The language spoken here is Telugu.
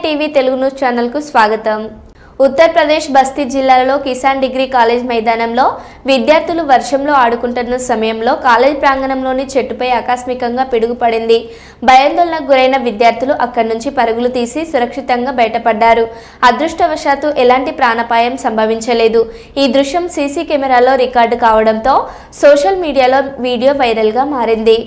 టీవీ తెలుగు న్యూస్ ఛానల్ కు స్వాగతం। ఉత్తరప్రదేశ్ బస్తీ జిల్లాలో కిసాన్ డిగ్రీ కాలేజ్ మైదానంలో విద్యార్థులు వర్షంలో ఆడుకుంటున్న సమయంలో కాలేజ్ ప్రాంగణంలోని చెట్టుపై ఆకస్మికంగా పిడుగు పడింది। భయాందోళనకు గురైన విద్యార్థులు అక్కడి నుంచి పరుగులు తీసి సురక్షితంగా బయటపడ్డారు। అదృష్టవశాత్తు ఎలాంటి ప్రాణాపాయం సంభవించలేదు। ఈ దృశ్యం సీసీ కెమెరాలో రికార్డు కావడంతో సోషల్ మీడియాలో వీడియో వైరల్ గా మారింది।